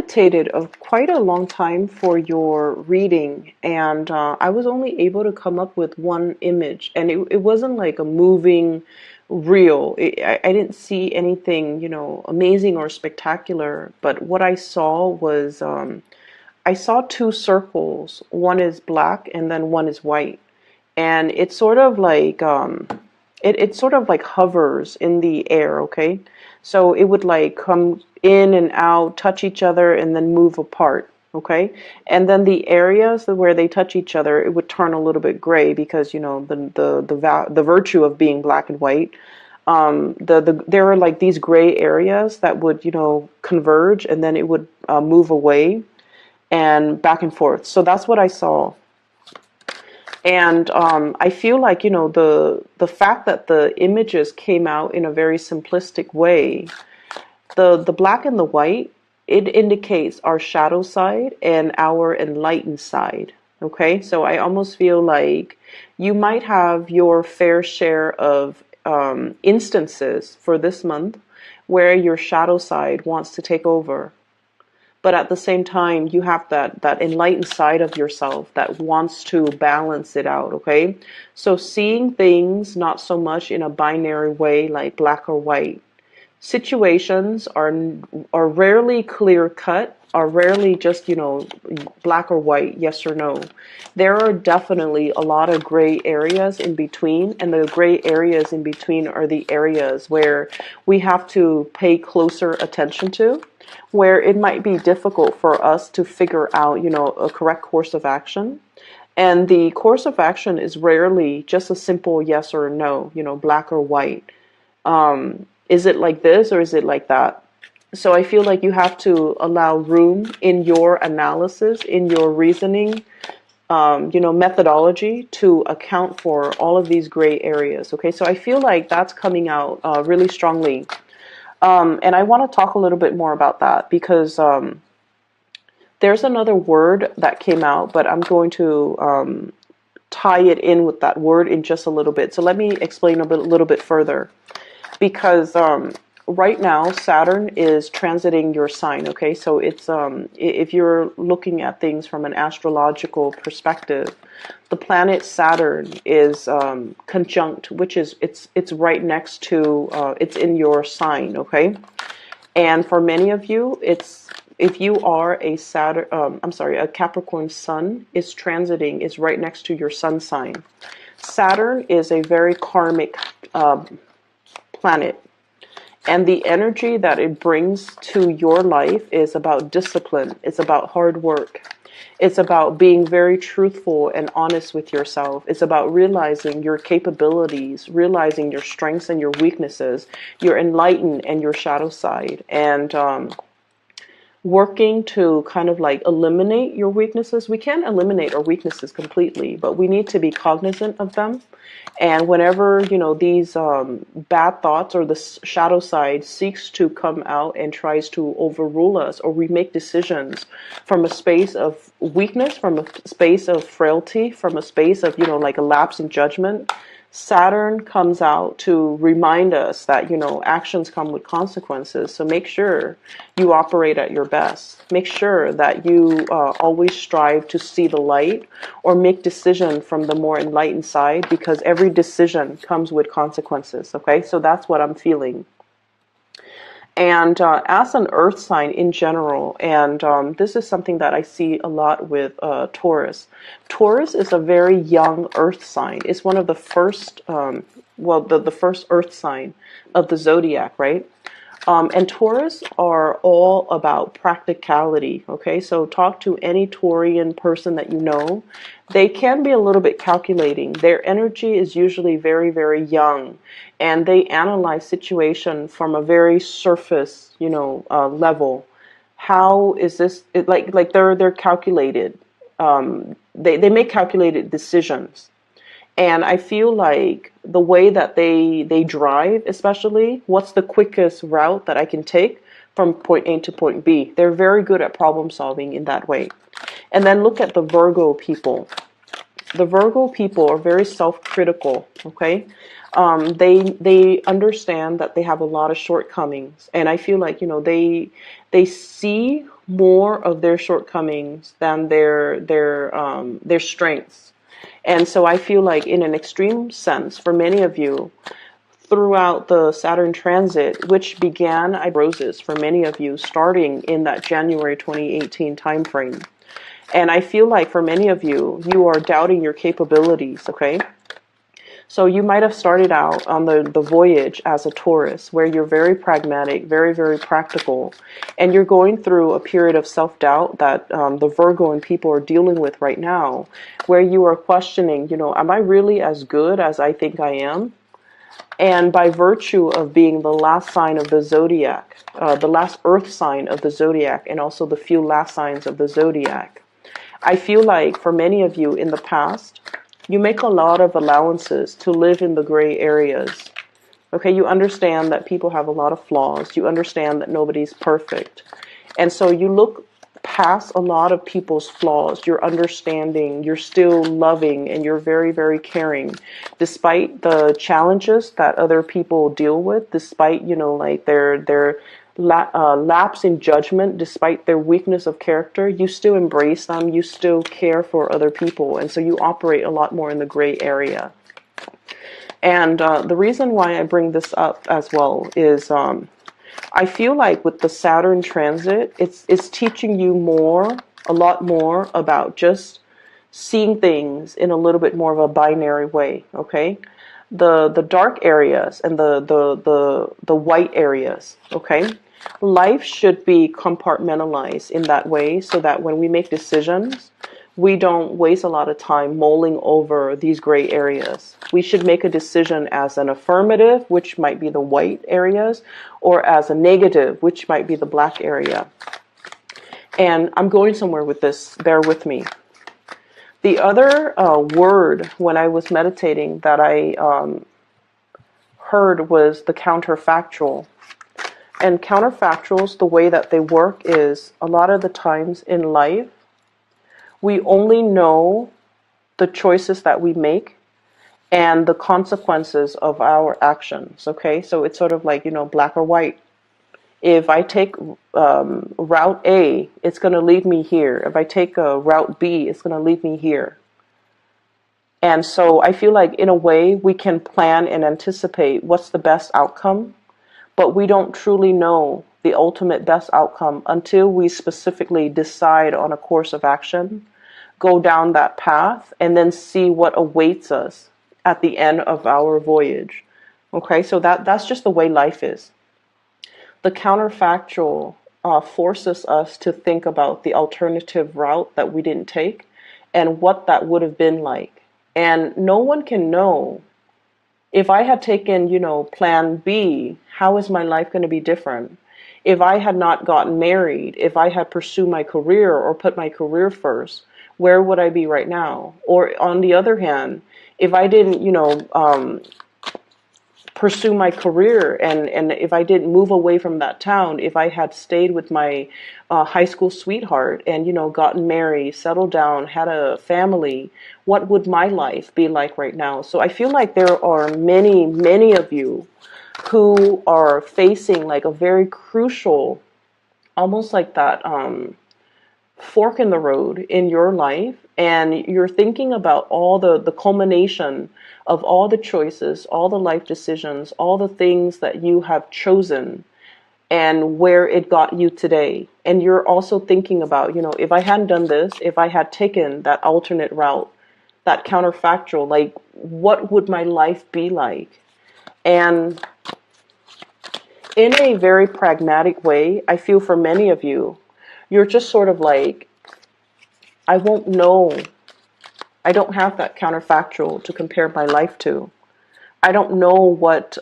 meditated quite a long time for your reading, and I was only able to come up with one image, and it wasn't like a moving reel. I didn't see anything, amazing or spectacular, but what I saw was I saw two circles. One is black and then one is white. And it's sort of like it sort of like hovers in the air, okay? So it would like come in and out, touch each other, and then move apart, okay? And then the areas where they touch each other, it would turn a little bit gray because the virtue of being black and white. There are like these gray areas that would converge, and then it would move away and back and forth. So that's what I saw. And I feel like, the fact that the images came out in a very simplistic way, the black and the white, it indicates our shadow side and our enlightened side. Okay, so I almost feel like you might have your fair share of instances for this month where your shadow side wants to take over. But at the same time, you have that enlightened side of yourself that wants to balance it out, okay? So seeing things not so much in a binary way like black or white. Situations are rarely clear cut, are rarely just, black or white, yes or no. There are definitely a lot of gray areas in between, and the gray areas in between are the areas where we have to pay closer attention to, where it might be difficult for us to figure out, a correct course of action. And the course of action is rarely just a simple yes or no, black or white. Is it like this or is it like that? So I feel like you have to allow room in your analysis, in your reasoning, methodology to account for all of these gray areas. Okay, so I feel like that's coming out really strongly. And I want to talk a little bit more about that because there's another word that came out, but I'm going to tie it in with that word in just a little bit. So let me explain a little bit further. Because right now Saturn is transiting your sign, okay? So it's if you're looking at things from an astrological perspective, the planet Saturn is conjunct, which is it's right next to it's in your sign, okay? And for many of you, it's if you are a a Capricorn sun is transiting, is right next to your sun sign. Saturn is a very karmic planet, and the energy that it brings to your life is about discipline. It's about hard work. It's about being very truthful and honest with yourself. It's about realizing your capabilities, realizing your strengths and your weaknesses, your enlightened and your shadow side, and working to kind of like eliminate your weaknesses. We can't eliminate our weaknesses completely, but we need to be cognizant of them. And whenever, these bad thoughts or the shadow side seeks to come out and tries to overrule us, or we make decisions from a space of weakness, from a space of frailty, from a space of, like a lapse in judgment, Saturn comes out to remind us that, actions come with consequences. So make sure you operate at your best. Make sure that you always strive to see the light or make decision from the more enlightened side, because every decision comes with consequences. Okay, so that's what I'm feeling. And as an earth sign in general, and this is something that I see a lot with Taurus. Taurus is a very young earth sign. It's one of the first, the first earth sign of the zodiac, right? And Taurus are all about practicality, okay? So talk to any Taurian person that you know. They can be a little bit calculating. Their energy is usually very, very young, and they analyze situation from a very surface, level. How is this? Like they're calculated. They make calculated decisions. And I feel like the way that they drive, especially, what's the quickest route that I can take from point A to point B? They're very good at problem solving in that way. And then look at the Virgo people. The Virgo people are very self-critical, okay? They understand that they have a lot of shortcomings. And I feel like, they see more of their shortcomings than their strengths. And so I feel like in an extreme sense, for many of you, throughout the Saturn transit, which began, I roses for many of you, starting in that January 2018 timeframe. And I feel like for many of you, you are doubting your capabilities, okay? So you might have started out on the voyage as a Taurus, where you're very pragmatic, very, very practical, and you're going through a period of self-doubt that the Virgo and people are dealing with right now, where you are questioning, am I really as good as I think I am? And by virtue of being the last sign of the zodiac, the last earth sign of the zodiac, and also the few last signs of the zodiac, I feel like for many of you in the past, you make a lot of allowances to live in the gray areas. Okay, you understand that people have a lot of flaws. You understand that nobody's perfect. And so you look past a lot of people's flaws. You're understanding, you're still loving, and you're very, very caring. Despite the challenges that other people deal with, despite, like their lapse in judgment, despite their weakness of character, you still embrace them, you still care for other people, and so you operate a lot more in the gray area. And the reason why I bring this up as well is I feel like with the Saturn transit, it's teaching you a lot more about just seeing things in a little bit more of a binary way, okay? The dark areas and the white areas, okay? Life should be compartmentalized in that way so that when we make decisions, we don't waste a lot of time mulling over these gray areas. We should make a decision as an affirmative, which might be the white areas, or as a negative, which might be the black area. And I'm going somewhere with this, bear with me. The other word when I was meditating that I heard was the counterfactual. And counterfactuals, the way that they work is a lot of the times in life, we only know the choices that we make and the consequences of our actions, okay? So it's sort of like, black or white. If I take route A, it's going to lead me here. If I take route B, it's going to lead me here. And so I feel like in a way we can plan and anticipate what's the best outcome, but we don't truly know the ultimate best outcome until we specifically decide on a course of action, go down that path, and then see what awaits us at the end of our voyage. Okay, so that's just the way life is. The counterfactual forces us to think about the alternative route that we didn't take and what that would have been like. And no one can know. If I had taken, plan B, how is my life going to be different? If I had not gotten married, if I had pursued my career or put my career first, where would I be right now? Or on the other hand, if I didn't, pursue my career and if I didn't move away from that town, if I had stayed with my high school sweetheart and, gotten married, settled down, had a family, what would my life be like right now? So I feel like there are many, many of you who are facing like a very crucial, almost like that fork in the road in your life, and you're thinking about all the culmination of all the choices, all the life decisions, all the things that you have chosen and where it got you today. And you're also thinking about, if I hadn't done this, if I had taken that alternate route, that counterfactual, like what would my life be like? And in a very pragmatic way, I feel for many of you, you're just sort of like, I won't know. I don't have that counterfactual to compare my life to. I don't know what,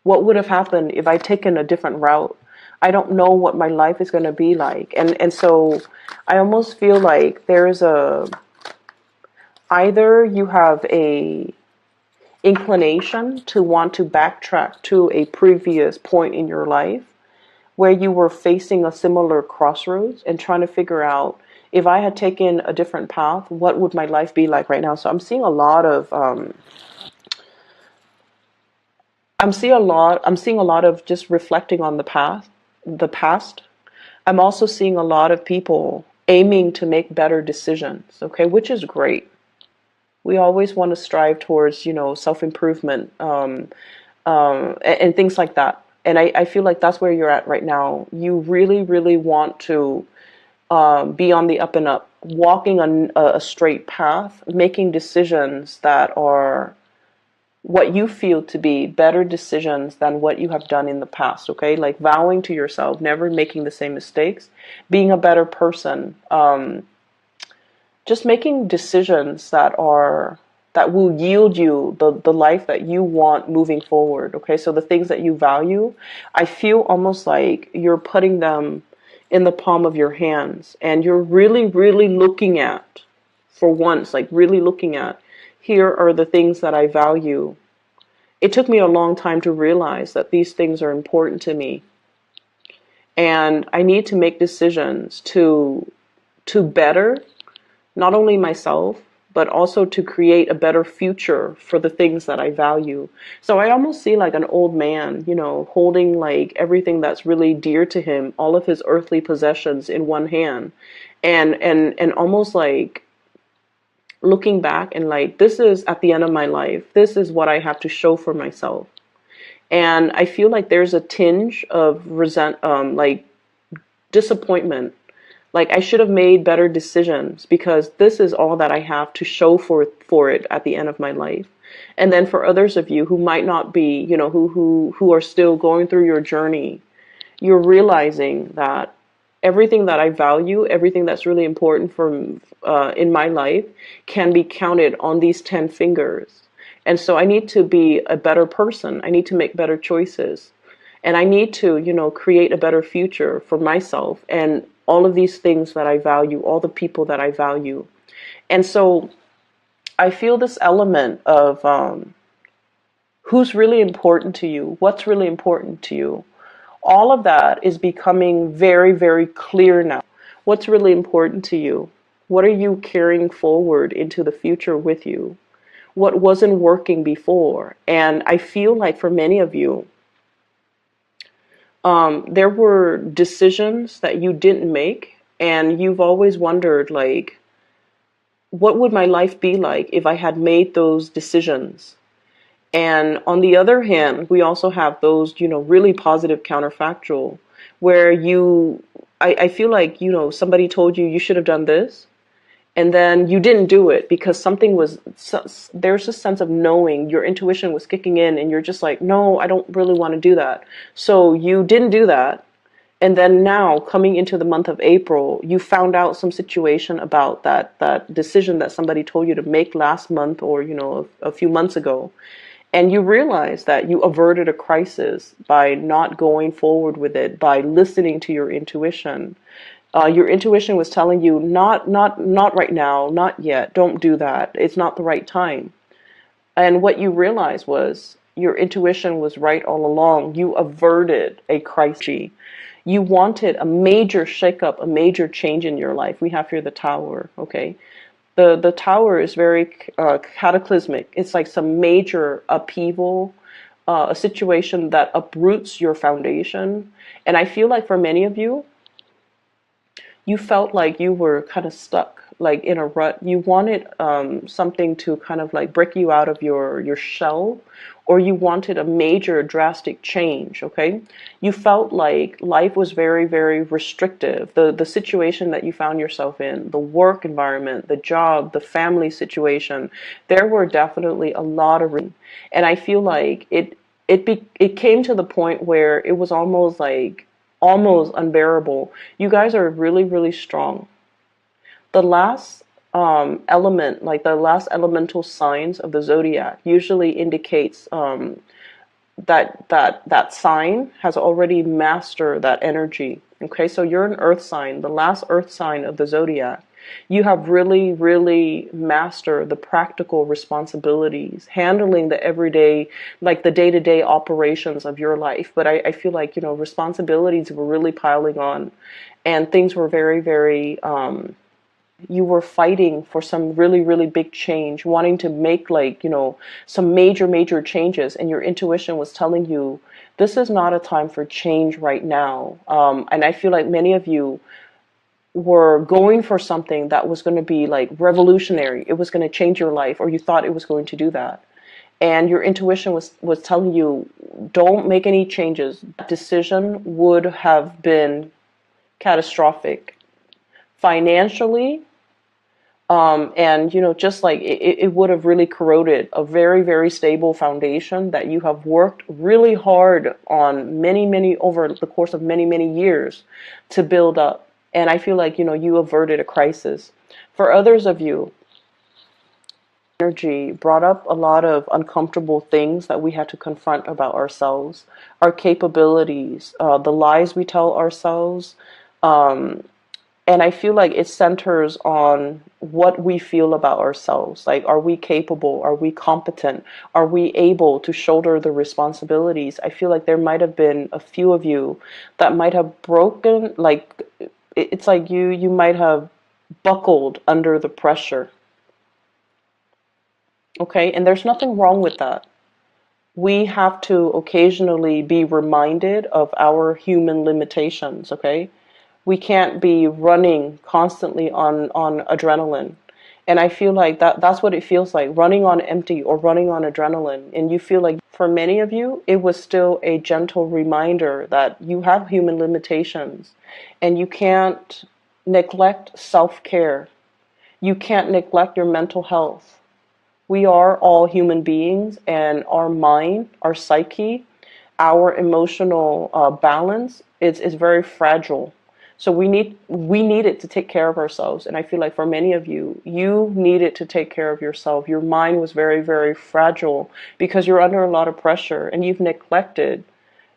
what would have happened if I'd taken a different route. I don't know what my life is going to be like. And so I almost feel like there's either you have a inclination to want to backtrack to a previous point in your life where you were facing a similar crossroads and trying to figure out, if I had taken a different path, what would my life be like right now? So I'm seeing a lot of I'm seeing a lot of just reflecting on the past the past, I'm also seeing a lot of people aiming to make better decisions, okay, which is great. We always want to strive towards, self-improvement, and things like that. And I feel like that's where you're at right now. You really, really want to be on the up and up, walking on a straight path, making decisions that are what you feel to be better decisions than what you have done in the past, okay? Like vowing to yourself, never making the same mistakes, being a better person, just making decisions that will yield you the life that you want moving forward, okay? So the things that you value, I feel almost like you're putting them in the palm of your hands, and you're really, really looking at, for once, like really looking at, here are the things that I value. It took me a long time to realize that these things are important to me, and I need to make decisions to better not only myself, but also to create a better future for the things that I value. So I almost see like an old man, holding like everything that's really dear to him, all of his earthly possessions in one hand, and almost like looking back and like, this is at the end of my life. This is what I have to show for myself. And I feel like there's a tinge of like disappointment. Like I should have made better decisions because this is all that I have to show for it at the end of my life. And then for others of you who might not be, who are still going through your journey, you're realizing that everything that I value, everything that's really important for in my life, can be counted on these 10 fingers. And so I need to be a better person. I need to make better choices. And I need to, create a better future for myself and all of these things that I value, all the people that I value. And so I feel this element of who's really important to you, what's really important to you. All of that is becoming very, very clear now. What's really important to you? What are you carrying forward into the future with you? What wasn't working before? And I feel like for many of you, there were decisions that you didn't make, and you've always wondered, like, what would my life be like if I had made those decisions? And on the other hand, we also have those, really positive counterfactual, where I feel like, somebody told you should have done this, and then you didn't do it because there's a sense of knowing, your intuition was kicking in, and you're just like, no, I don't really want to do that. So you didn't do that. And then now, coming into the month of April, you found out some situation about that decision that somebody told you to make last month or, a few months ago. And you realize that you averted a crisis by not going forward with it, by listening to your intuition. Your intuition was telling you, not right now, not yet, don't do that. It's not the right time. And what you realized was your intuition was right all along. You averted a crisis. You wanted a major shakeup, a major change in your life. We have here the Tower, okay? The Tower is very cataclysmic. It's like some major upheaval, a situation that uproots your foundation. And I feel like for many of you, you felt like you were kind of stuck, like in a rut. You wanted something to kind of like break you out of your shell, or you wanted a major drastic change, okay? You felt like life was very, very restrictive. The situation that you found yourself in, the work environment, the job, the family situation, there were definitely a lot of, and I feel like it came to the point where it was almost unbearable. You guys are really, really strong. The last element, like the last elemental signs of the zodiac, usually indicates that sign has already mastered that energy. Okay, so you're an earth sign, the last earth sign of the zodiac. You have really, really mastered the practical responsibilities, handling the everyday, like the day-to-day operations of your life. But I feel like, responsibilities were really piling on, and things were very, very you were fighting for some really, really big change, wanting to make like, some major, major changes. And your intuition was telling you, this is not a time for change right now. And I feel like many of you were going for something that was going to be like revolutionary. It was going to change your life, or you thought it was going to do that. And your intuition was telling you, don't make any changes. That decision would have been catastrophic financially. And just like it would have really corroded a very, very stable foundation that you have worked really hard on many over the course of many years to build up. And I feel like, you averted a crisis. For others of you, energy brought up a lot of uncomfortable things that we had to confront about ourselves, our capabilities, the lies we tell ourselves. And I feel like it centers on what we feel about ourselves. Like, are we capable? Are we competent? Are we able to shoulder the responsibilities? I feel like there might have been a few of you that might have broken, like, it's like you might have buckled under the pressure. Okay, and there's nothing wrong with that. We have to occasionally be reminded of our human limitations, okay? We can't be running constantly on adrenaline. And I feel like that's what it feels like, running on empty or running on adrenaline. And you feel like for many of you, it was still a gentle reminder that you have human limitations and you can't neglect self-care. You can't neglect your mental health. We are all human beings, and our mind, our psyche, our emotional balance is very fragile. So we need it to take care of ourselves. And I feel like for many of you, you needed to take care of yourself. Your mind was very, very fragile because you're under a lot of pressure and you've neglected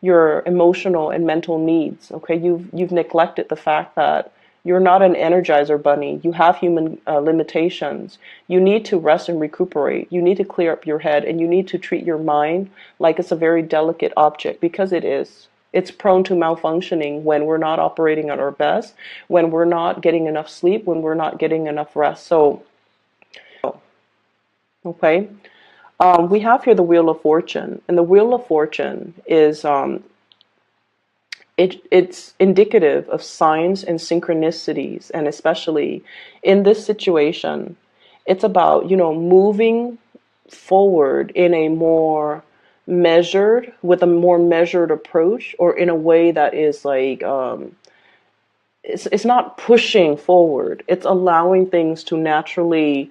your emotional and mental needs. Okay, you've neglected the fact that you're not an energizer bunny. You have human limitations. You need to rest and recuperate. You need to clear up your head, and you need to treat your mind like it's a very delicate object, because it is. It's prone to malfunctioning when we're not operating at our best, when we're not getting enough sleep, when we're not getting enough rest. So, okay. We have here the Wheel of Fortune, and the Wheel of Fortune is it's indicative of signs and synchronicities, and especially in this situation, it's about, moving forward in a more with a more measured approach, or in a way that is like, it's not pushing forward. It's allowing things to naturally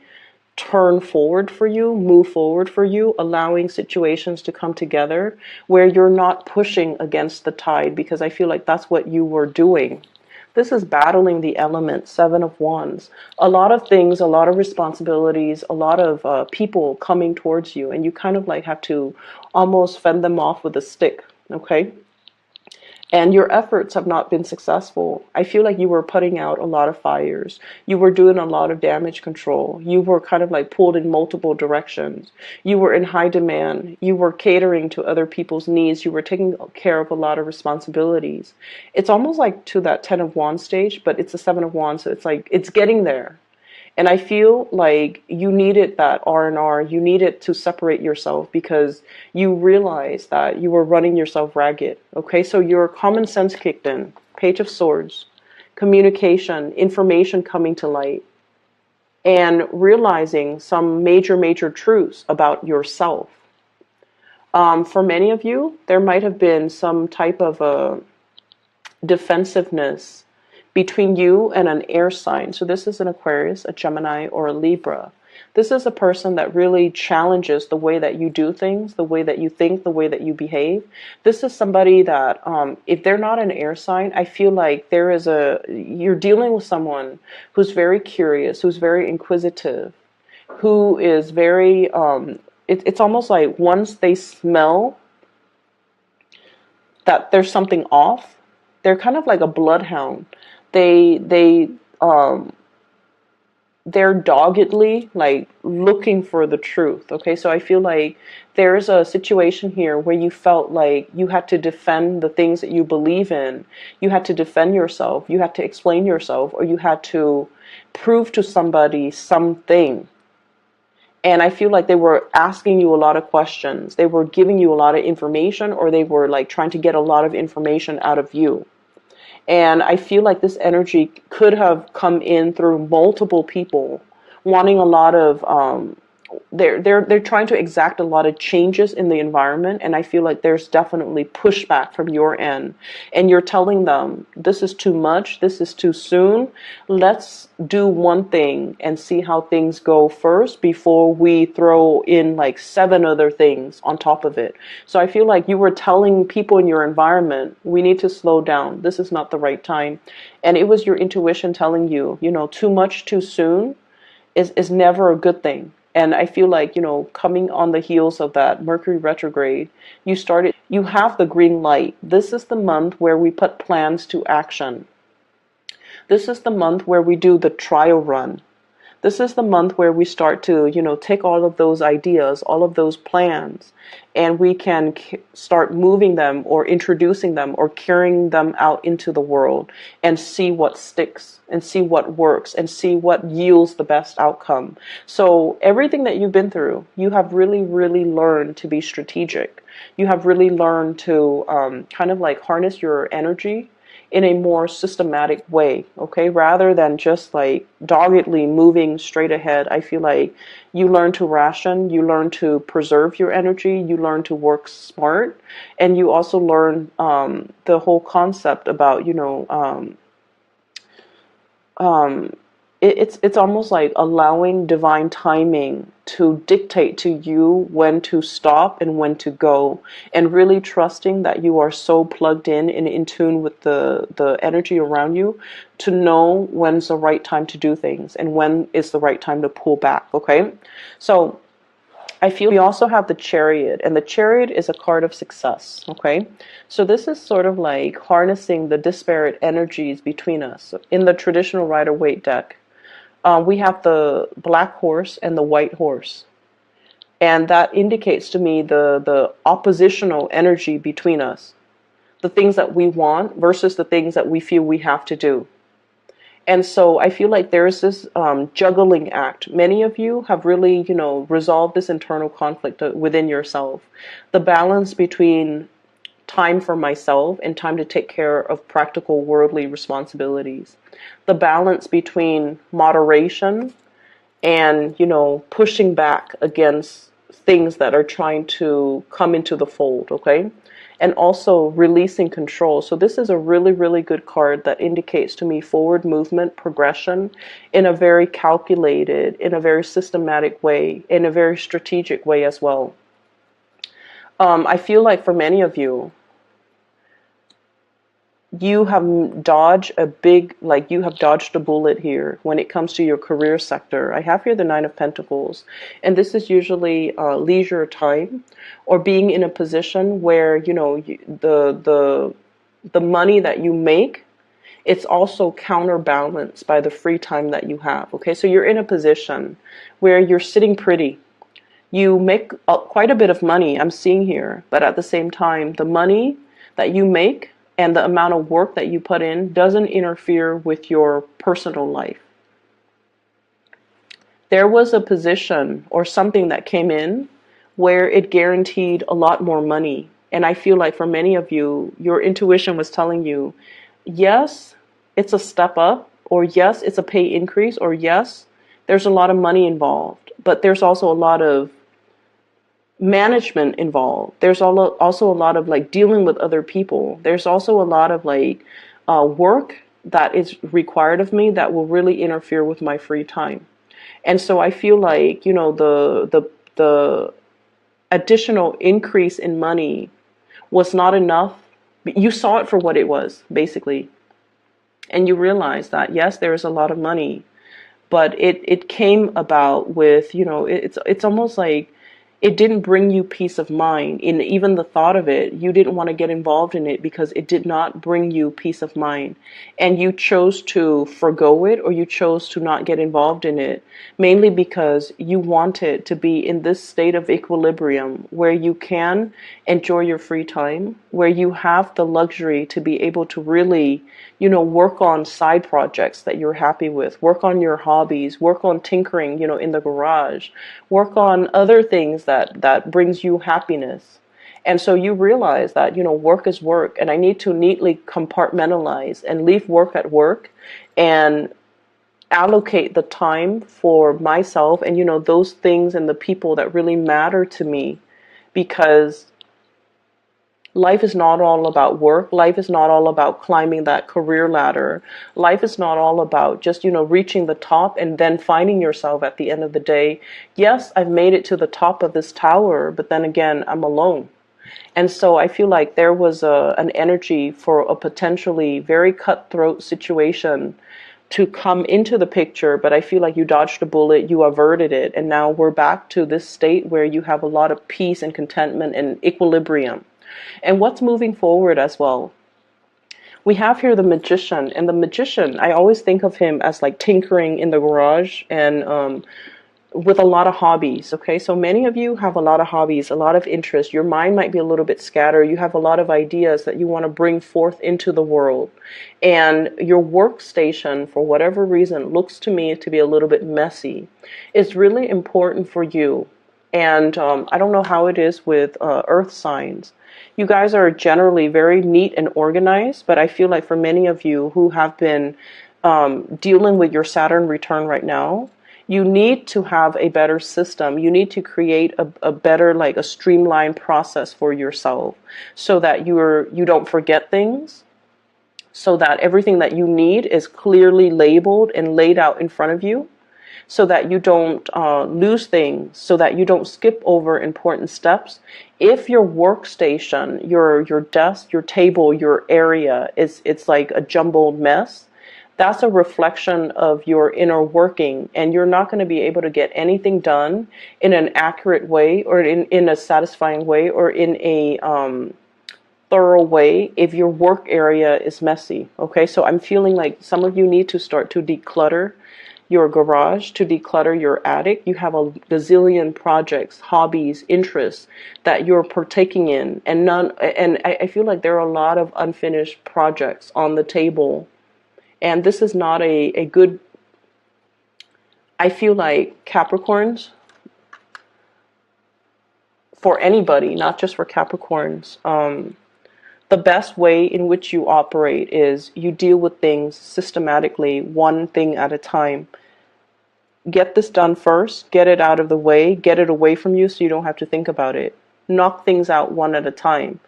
turn forward for you, move forward for you, allowing situations to come together where you're not pushing against the tide, because I feel like that's what you were doing. This is battling the elements, Seven of Wands. A lot of things, a lot of responsibilities, a lot of people coming towards you, and you kind of like have to almost fend them off with a stick, okay? And your efforts have not been successful. I feel like you were putting out a lot of fires. You were doing a lot of damage control. You were kind of like pulled in multiple directions. You were in high demand. You were catering to other people's needs. You were taking care of a lot of responsibilities. It's almost like to that 10 of Wands stage, but it's a 7 of Wands, so it's like it's getting there. And I feel like you needed that R&R. You needed to separate yourself because you realized that you were running yourself ragged. Okay, so your common sense kicked in. Page of Swords, communication, information coming to light, and realizing some major truths about yourself. For many of you, there might have been some type of a defensiveness between you and an air sign. So this is an Aquarius, a Gemini, or a Libra. This is a person that really challenges the way that you do things, the way that you think, the way that you behave. This is somebody that, if they're not an air sign, I feel like you're dealing with someone who's very curious, who's very inquisitive, who is very, it's almost like once they smell that there's something off, they're kind of like a bloodhound. They they're doggedly like looking for the truth. Okay, so I feel like there's a situation here where you felt like you had to defend the things that you believe in. You had to defend yourself, you had to explain yourself, or you had to prove to somebody something. And I feel like they were asking you a lot of questions, they were giving you a lot of information, or they were like trying to get a lot of information out of you. And I feel like this energy could have come in through multiple people wanting a lot of they're trying to exact a lot of changes in the environment, and I feel like there's definitely pushback from your end, and you're telling them this is too much, this is too soon. Let's do one thing and see how things go first before we throw in like 7 other things on top of it. So I feel like you were telling people in your environment, we need to slow down, this is not the right time. And it was your intuition telling you, too much too soon is never a good thing. And I feel like, coming on the heels of that Mercury retrograde, you have the green light. This is the month where we put plans to action. This is the month where we do the trial run. This is the month where we start to, take all of those ideas, all of those plans, and we can start moving them or introducing them or carrying them out into the world and see what sticks and see what works and see what yields the best outcome. So everything that you've been through, you have really, really learned to be strategic. You have really learned to kind of like harness your energy in a more systematic way, okay? Rather than just like doggedly moving straight ahead, I feel like you learn to ration, you learn to preserve your energy, you learn to work smart, and you also learn the whole concept about, it's almost like allowing divine timing to dictate to you when to stop and when to go, and really trusting that you are so plugged in and in tune with the energy around you to know when's the right time to do things and when is the right time to pull back, okay? So I feel we also have the Chariot, and the Chariot is a card of success, okay? So this is sort of like harnessing the disparate energies between us. In the traditional Rider-Waite deck, we have the black horse and the white horse. And that indicates to me the oppositional energy between us. The things that we want versus the things that we feel we have to do. And so I feel like there's this juggling act. Many of you have really, resolved this internal conflict within yourself. The balance between time for myself and time to take care of practical worldly responsibilities. The balance between moderation and, pushing back against things that are trying to come into the fold, okay? And also releasing control. So this is a really, really good card that indicates to me forward movement, progression in a very calculated, in a very systematic way, in a very strategic way as well. I feel like for many of you, you have dodged a bullet here when it comes to your career sector. I have here the Nine of Pentacles, and this is usually leisure time, or being in a position where, the money that you make, it's also counterbalanced by the free time that you have. Okay, so you're in a position where you're sitting pretty. You make quite a bit of money, I'm seeing here, but at the same time, the money that you make and the amount of work that you put in doesn't interfere with your personal life. There was a position or something that came in where it guaranteed a lot more money. And I feel like for many of you, your intuition was telling you, yes, it's a step up, or yes, it's a pay increase, or yes, there's a lot of money involved, but there's also a lot of management involved. There's also a lot of like dealing with other people. There's also a lot of like work that is required of me that will really interfere with my free time. And so I feel like, the additional increase in money was not enough. You saw it for what it was, basically. And you realize that, yes, there is a lot of money, but it came about with, it's almost like it didn't bring you peace of mind. In even the thought of it, you didn't want to get involved in it because it did not bring you peace of mind. And you chose to forgo it, or you chose to not get involved in it, mainly because you wanted to be in this state of equilibrium where you can enjoy your free time, where you have the luxury to be able to really, work on side projects that you're happy with, work on your hobbies, work on tinkering, in the garage, work on other things that brings you happiness. And so you realize that, work is work, and I need to neatly compartmentalize and leave work at work and allocate the time for myself and, those things and the people that really matter to me, because life is not all about work. Life is not all about climbing that career ladder. Life is not all about just, reaching the top and then finding yourself at the end of the day. Yes, I've made it to the top of this tower, but then again, I'm alone. And so I feel like there was an energy for a potentially very cutthroat situation to come into the picture, but I feel like you dodged a bullet, you averted it, and now we're back to this state where you have a lot of peace and contentment and equilibrium. And what's moving forward as well? We have here the magician, and the magician, I always think of him as like tinkering in the garage and with a lot of hobbies. Okay, so many of you have a lot of hobbies, a lot of interest. Your mind might be a little bit scattered. You have a lot of ideas that you want to bring forth into the world, and your workstation, for whatever reason, looks to me to be a little bit messy. It's really important for you, and I don't know how it is with earth signs. You guys are generally very neat and organized, but I feel like for many of you who have been dealing with your Saturn return right now, you need to have a better system. You need to create a better, like a streamlined process for yourself, so that you don't forget things, so that everything that you need is clearly labeled and laid out in front of you, so that you don't lose things, so that you don't skip over important steps. If your workstation, your desk, your table, your area it's like a jumbled mess, that's a reflection of your inner working, and you're not going to be able to get anything done in an accurate way, or in a satisfying way, or in a thorough way if your work area is messy. Okay, so I'm feeling like some of you need to start to declutter your garage, to declutter your attic. You have a gazillion projects, hobbies, interests that you're partaking in, and I feel like there are a lot of unfinished projects on the table. And this is not a good, I feel like Capricorns, for anybody, not just for Capricorns, the best way in which you operate is you deal with things systematically, one thing at a time. Get this done first, get it out of the way, get it away from you so you don't have to think about it. Knock things out one at a time.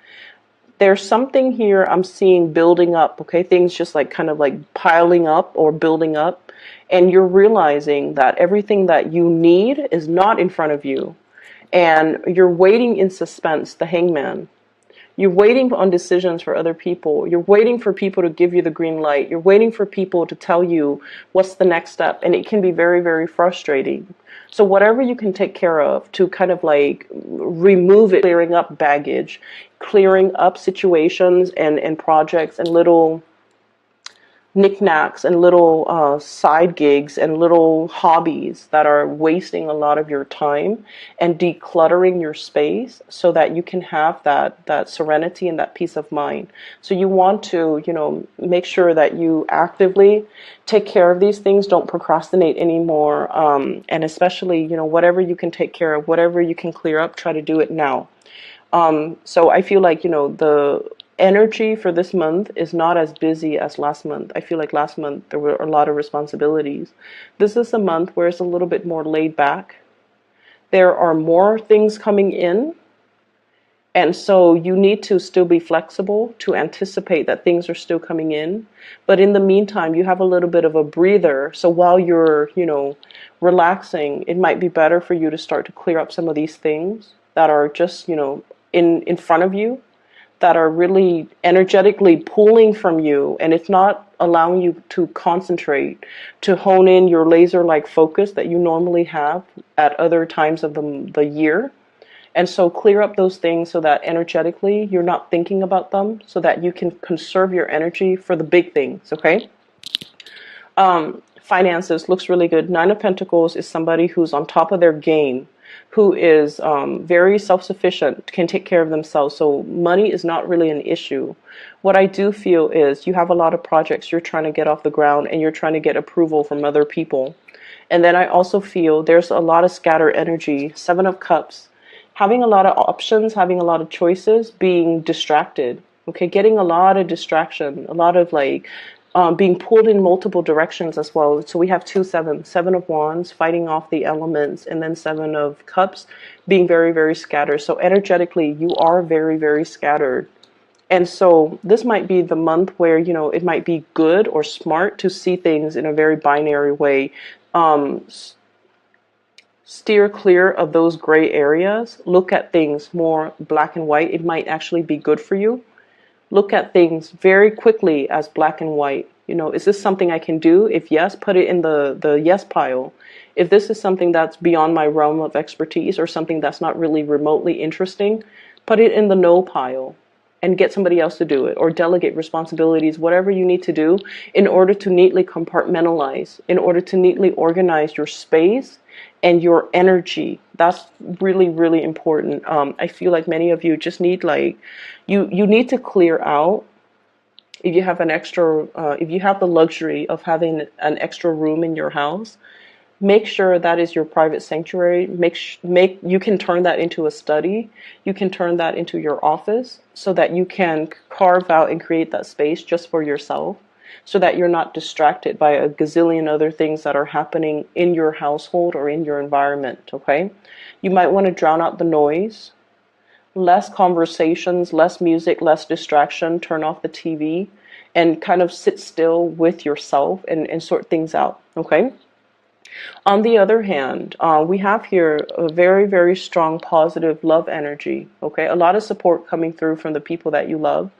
There's something here I'm seeing building up, okay? Things just like kind of like piling up or building up. And you're realizing that everything that you need is not in front of you. And you're waiting in suspense, the hangman. You're waiting on decisions for other people. You're waiting for people to give you the green light. You're waiting for people to tell you what's the next step. And it can be very, very frustrating. So whatever you can take care of to kind of like remove it, clearing up baggage, clearing up situations and projects and little knickknacks and little side gigs and little hobbies that are wasting a lot of your time, and decluttering your space so that you can have that serenity and that peace of mind. So you want to, make sure that you actively take care of these things. Don't procrastinate anymore. And especially, whatever you can take care of, whatever you can clear up, try to do it now. So I feel like, the energy for this month is not as busy as last month. I feel like last month there were a lot of responsibilities. This is a month where it's a little bit more laid back. There are more things coming in. And so you need to still be flexible to anticipate that things are still coming in. But in the meantime, you have a little bit of a breather. So while you're, relaxing, it might be better for you to start to clear up some of these things that are just, in front of you, that are really energetically pulling from you, and it's not allowing you to concentrate, to hone in your laser-like focus that you normally have at other times of the year. And so clear up those things so that energetically you're not thinking about them, so that you can conserve your energy for the big things, okay? Finances looks really good. Nine of Pentacles is somebody who's on top of their game, who is very self-sufficient, can take care of themselves. So money is not really an issue. What I do feel is you have a lot of projects you're trying to get off the ground, and you're trying to get approval from other people. And then I also feel there's a lot of scattered energy. Seven of Cups, having a lot of options, having a lot of choices, being distracted. Okay, getting a lot of distraction, a lot of like being pulled in multiple directions as well. So we have 2 7s, 7 of Wands, fighting off the elements, and then 7 of Cups, being very, very scattered. So energetically, you are very, very scattered. And so this might be the month where, you know, it might be good or smart to see things in a very binary way. Um, Steer clear of those gray areas. Look at things more black and white. It might actually be good for you. Look at things very quickly as black and white. You know, is this something I can do? If yes, put it in the yes pile. If this is something that's beyond my realm of expertise, or something that's not really remotely interesting, put it in the no pile and get somebody else to do it, or delegate responsibilities, whatever you need to do in order to neatly compartmentalize, in order to neatly organize your space and your energy. That's really, really important. I feel like many of you just need, like, you need to clear out. If you have an extra, if you have the luxury of having an extra room in your house, make sure that is your private sanctuary. Make you can turn that into a study. You can turn that into your office, so that you can carve out and create that space just for yourself, so that you're not distracted by a gazillion other things that are happening in your household or in your environment, okay? You might want to drown out the noise. Less conversations, less music, less distraction. Turn off the TV and kind of sit still with yourself and sort things out, okay? On the other hand, we have here a very, very strong positive love energy, okay? A lot of support coming through from the people that you love.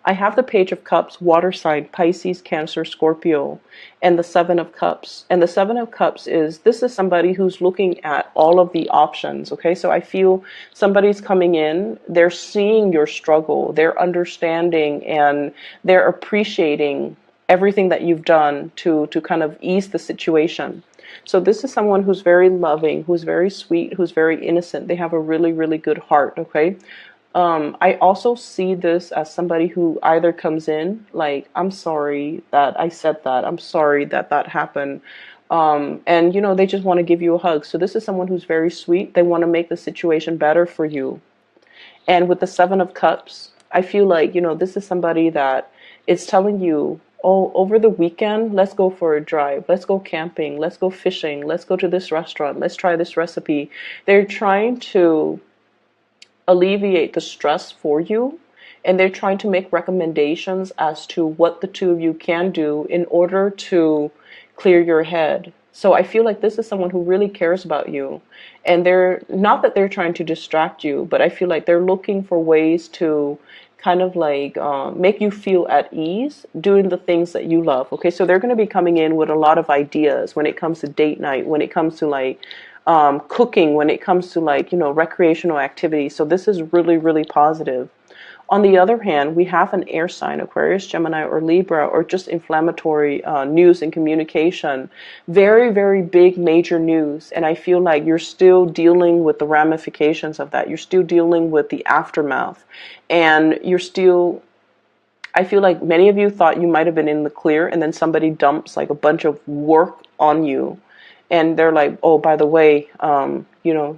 I have the Page of Cups, water sign, Pisces, Cancer, Scorpio, and the 7 of Cups. And the 7 of Cups is, this is somebody who's looking at all of the options, okay? So I feel somebody's coming in, they're seeing your struggle, they're understanding, and they're appreciating everything that you've done to kind of ease the situation. So this is someone who's very loving, who's very sweet, who's very innocent. They have a really, really good heart, okay? I also see this as somebody who either comes in like, I'm sorry that I said that. I'm sorry that that happened. And, you know, they just want to give you a hug. So this is someone who's very sweet. They want to make the situation better for you. And with the 7 of Cups, I feel like, you know, this is somebody that is telling you, oh, over the weekend, let's go for a drive. Let's go camping. Let's go fishing. Let's go to this restaurant. Let's try this recipe. They're trying to alleviate the stress for you, and they're trying to make recommendations as to what the two of you can do in order to clear your head. So I feel like this is someone who really cares about you, and they're not that they're trying to distract you, but I feel like they're looking for ways to kind of like make you feel at ease doing the things that you love. Okay, so they're going to be coming in with a lot of ideas when it comes to date night, when it comes to like cooking, when it comes to like, you know, recreational activities. So this is really, really positive. On the other hand, we have an air sign, Aquarius, Gemini, or Libra, or just inflammatory news and communication. Very, very big, major news. And I feel like you're still dealing with the ramifications of that. You're still dealing with the aftermath. And you're still, I feel like many of you thought you might have been in the clear, and then somebody dumps like a bunch of work on you. And they're like, oh, by the way, you know,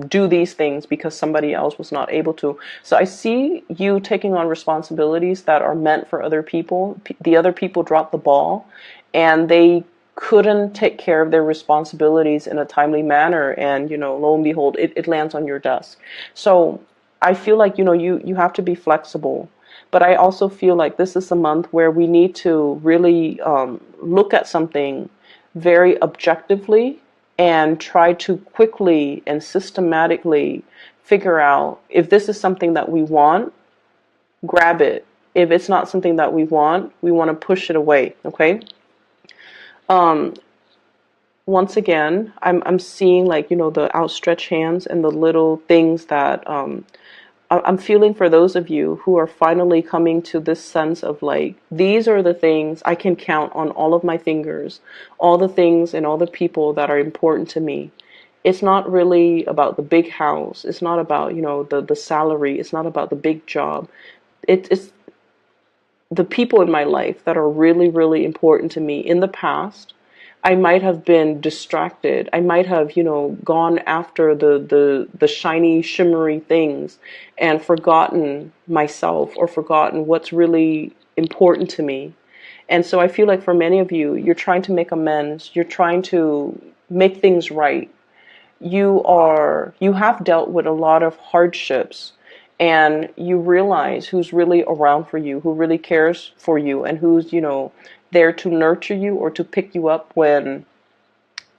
do these things because somebody else was not able to. So I see you taking on responsibilities that are meant for other people. The other people dropped the ball, and they couldn't take care of their responsibilities in a timely manner. And, you know, lo and behold, it lands on your desk. So I feel like, you know, you have to be flexible. But I also feel like this is a month where we need to really look at something very objectively and try to quickly and systematically figure out if this is something that we want, grab it. If it's not something that we want to push it away, okay? once again, I'm seeing like, the outstretched hands and the little things that I'm feeling for those of you who are finally coming to this sense of like, these are the things I can count on all of my fingers, all the things and all the people that are important to me. It's not really about the big house. It's not about, the salary. It's not about the big job. It's the people in my life that are really, really important to me. In the past, I might have been distracted. I might have, gone after the shiny, shimmery things and forgotten myself or forgotten what's really important to me. And so I feel like for many of you, you're trying to make amends. You're trying to make things right. You have dealt with a lot of hardships, and you realize who's really around for you, who really cares for you, and who's, there to nurture you or to pick you up when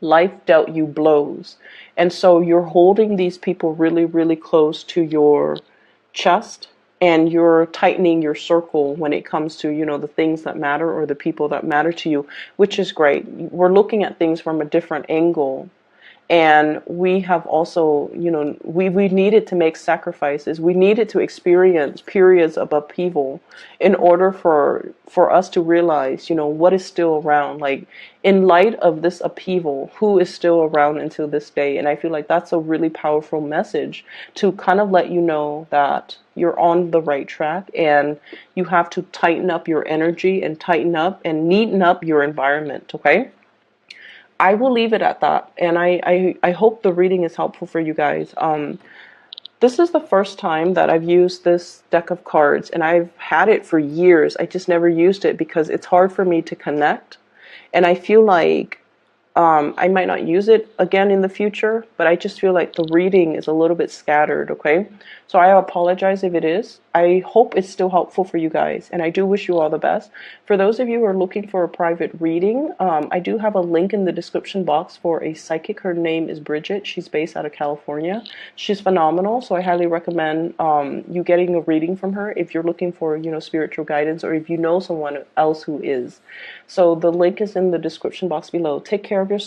life dealt you blows. And so you're holding these people really, really close to your chest, and you're tightening your circle when it comes to, the things that matter or the people that matter to you, which is great. We're looking at things from a different angle. And we have also, we needed to make sacrifices. We needed to experience periods of upheaval in order for us to realize, what is still around. Like, in light of this upheaval, who is still around until this day? And I feel like that's a really powerful message to kind of let you know that you're on the right track, and you have to tighten up your energy and tighten up and neaten up your environment, okay? I will leave it at that, and I hope the reading is helpful for you guys. This is the first time that I've used this deck of cards, and I've had it for years. I just never used it because it's hard for me to connect, and I feel like I might not use it again in the future, but I just feel like the reading is a little bit scattered, okay? So I apologize if it is. I hope it's still helpful for you guys, and I do wish you all the best. For those of you who are looking for a private reading, I do have a link in the description box for a psychic. Her name is Bridget. She's based out of California. She's phenomenal, so I highly recommend you getting a reading from her if you're looking for, spiritual guidance, or if you know someone else who is. So the link is in the description box below. Take care of yourself.